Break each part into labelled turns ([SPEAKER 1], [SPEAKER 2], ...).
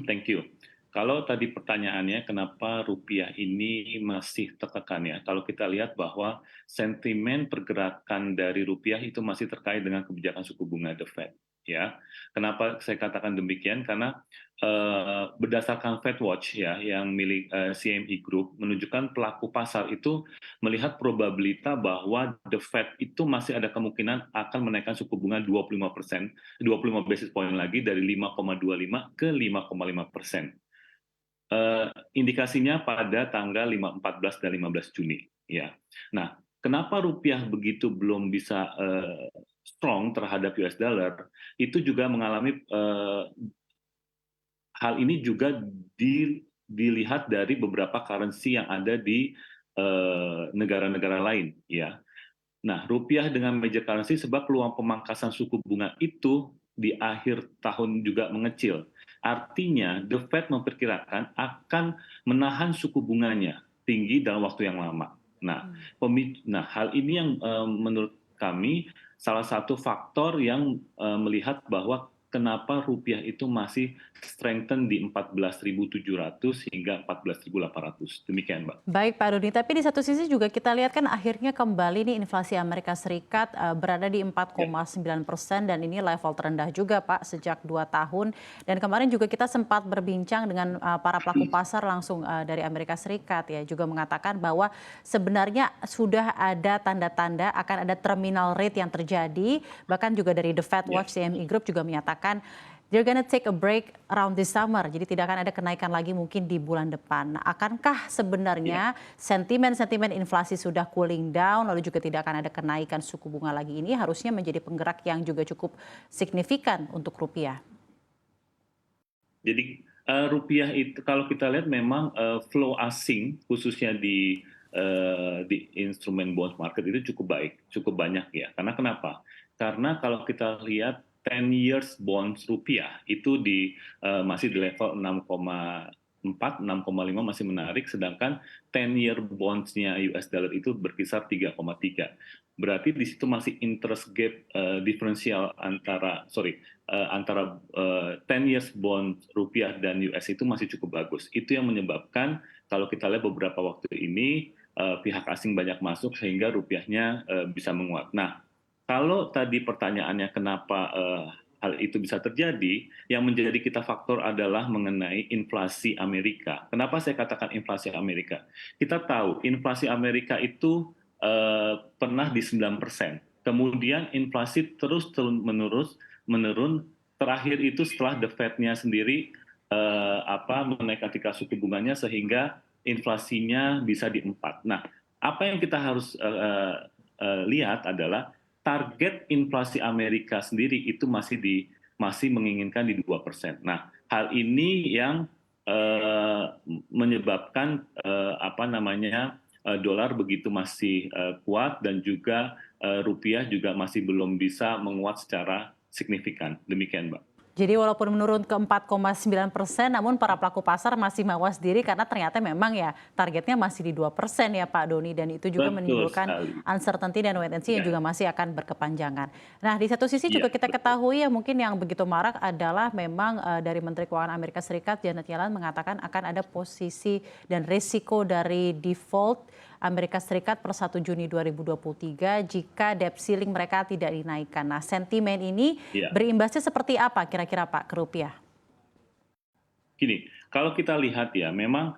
[SPEAKER 1] Thank you. Kalau tadi pertanyaannya kenapa rupiah ini masih tertekan ya? Kalau kita lihat bahwa sentimen pergerakan dari rupiah itu masih terkait dengan kebijakan suku bunga The Fed ya. Kenapa saya katakan demikian? Karena berdasarkan Fed Watch ya yang milik CME Group menunjukkan pelaku pasar itu melihat probabilitas bahwa The Fed itu masih ada kemungkinan akan menaikkan suku bunga 25%, 25 basis point lagi dari 5,25 ke 5,5%. Indikasinya pada tanggal 14 dan 15 Juni. Ya. Nah, kenapa rupiah begitu belum bisa strong terhadap US dollar? Itu juga mengalami hal ini juga dilihat dari beberapa currency yang ada di negara-negara lain. Ya. Nah, rupiah dengan major currency sebab peluang pemangkasan suku bunga itu di akhir tahun juga mengecil. Artinya, The Fed memperkirakan akan menahan suku bunganya tinggi dalam waktu yang lama. Nah, hal ini yang menurut kami salah satu faktor yang melihat bahwa kenapa rupiah itu masih strengthen di 14.700 hingga 14.800. Demikian, Mbak.
[SPEAKER 2] Baik Pak Doni, tapi di satu sisi juga kita lihat kan akhirnya kembali nih inflasi Amerika Serikat berada di
[SPEAKER 1] Ya.
[SPEAKER 2] 4,9% dan ini level terendah juga Pak sejak 2 tahun. Dan kemarin juga kita sempat berbincang dengan para pelaku pasar langsung dari Amerika Serikat ya, juga mengatakan bahwa sebenarnya sudah ada tanda-tanda akan ada terminal rate yang terjadi. Bahkan juga dari The Fed
[SPEAKER 1] Ya.
[SPEAKER 2] Watch, CME Group juga menyatakan they're gonna take a break around this summer. Jadi tidak akan ada kenaikan lagi mungkin di bulan depan. Nah, akankah
[SPEAKER 1] Ya.
[SPEAKER 2] sebenarnya sentimen-sentimen inflasi sudah cooling down, lalu juga tidak akan ada kenaikan suku bunga lagi ini harusnya menjadi penggerak yang juga cukup signifikan untuk rupiah?
[SPEAKER 1] Jadi rupiah itu kalau kita lihat memang flow asing khususnya di instrumen bond market itu cukup baik, cukup banyak ya. Karena kenapa? Karena kalau kita lihat 10 years bonds rupiah itu masih di level 6,4, 6,5 masih menarik, sedangkan 10 year bonds-nya US dollar itu berkisar 3,3. Berarti di situ masih interest gap diferensial antara 10 years bond rupiah dan US itu masih cukup bagus. Itu yang menyebabkan kalau kita lihat beberapa waktu ini pihak asing banyak masuk sehingga rupiahnya bisa menguat. Nah, kalau tadi pertanyaannya kenapa hal itu bisa terjadi, yang menjadi kita faktor adalah mengenai inflasi Amerika. Kenapa saya katakan inflasi Amerika? Kita tahu inflasi Amerika itu pernah di 9%. Kemudian inflasi terus menurun. Terakhir itu setelah The Fed-nya sendiri menaikkan tingkat suku bunganya sehingga inflasinya bisa di 4. Nah, apa yang kita harus lihat adalah target inflasi Amerika sendiri itu masih menginginkan di 2%. Nah, hal ini yang menyebabkan dolar begitu masih kuat dan juga rupiah juga masih belum bisa menguat secara signifikan. Demikian, Mbak.
[SPEAKER 2] Jadi walaupun menurun ke 4,9%, namun para pelaku pasar masih mawas diri karena ternyata memang ya targetnya masih di 2% ya Pak Doni, dan itu juga
[SPEAKER 1] Betul
[SPEAKER 2] menimbulkan
[SPEAKER 1] sekali.
[SPEAKER 2] uncertainty dan wait and see yang
[SPEAKER 1] Ya,
[SPEAKER 2] juga masih akan berkepanjangan. Nah, di satu sisi
[SPEAKER 1] iya,
[SPEAKER 2] juga kita
[SPEAKER 1] betul.
[SPEAKER 2] ketahui ya mungkin yang begitu marak adalah memang dari Menteri Keuangan Amerika Serikat Janet Yellen mengatakan akan ada posisi dan risiko dari default Amerika Serikat per 1 Juni 2023 jika debt ceiling mereka tidak dinaikkan. Nah, sentimen ini
[SPEAKER 1] Iya.
[SPEAKER 2] berimbasnya seperti apa kira-kira Pak ke rupiah?
[SPEAKER 1] Gini, kalau kita lihat ya, memang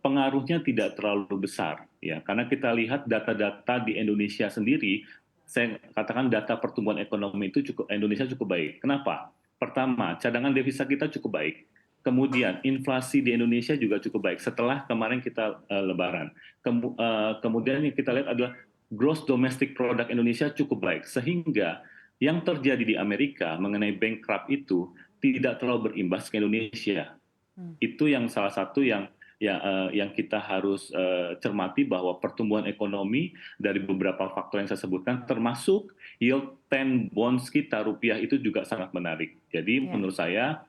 [SPEAKER 1] pengaruhnya tidak terlalu besar ya, karena kita lihat data-data di Indonesia sendiri, saya katakan data pertumbuhan ekonomi itu Indonesia cukup baik. Kenapa? Pertama, cadangan devisa kita cukup baik. Kemudian inflasi di Indonesia juga cukup baik setelah kemarin kita Lebaran. Kemudian yang kita lihat adalah gross domestic product Indonesia cukup baik, sehingga yang terjadi di Amerika mengenai bankrupt itu tidak terlalu berimbas ke Indonesia. Itu yang salah satu yang kita harus cermati, bahwa pertumbuhan ekonomi dari beberapa faktor yang saya sebutkan termasuk yield 10 bonds kita rupiah itu juga sangat menarik. Jadi
[SPEAKER 2] Ya.
[SPEAKER 1] menurut saya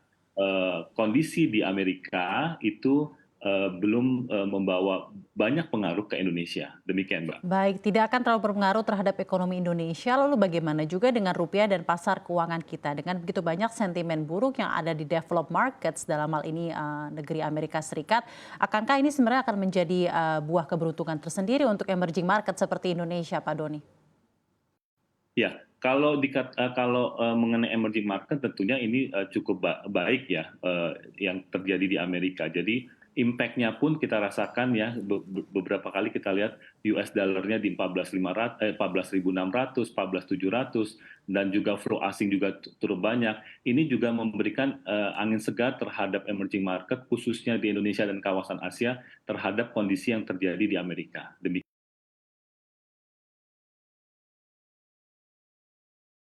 [SPEAKER 1] kondisi di Amerika itu belum membawa banyak pengaruh ke Indonesia. Demikian, Mbak.
[SPEAKER 2] Baik, tidak akan terlalu berpengaruh terhadap ekonomi Indonesia. Lalu bagaimana juga dengan rupiah dan pasar keuangan kita? Dengan begitu banyak sentimen buruk yang ada di developed markets, dalam hal ini negeri Amerika Serikat, akankah ini sebenarnya akan menjadi buah keberuntungan tersendiri untuk emerging market seperti Indonesia, Pak Doni?
[SPEAKER 1] Ya, kalau mengenai emerging market tentunya ini cukup baik ya yang terjadi di Amerika. Jadi impact-nya pun kita rasakan ya beberapa kali kita lihat US dollar-nya di 14.600, 14.700 dan juga flow asing juga turun banyak. Ini juga memberikan angin segar terhadap emerging market khususnya di Indonesia dan kawasan Asia terhadap kondisi yang terjadi di Amerika. Demikian.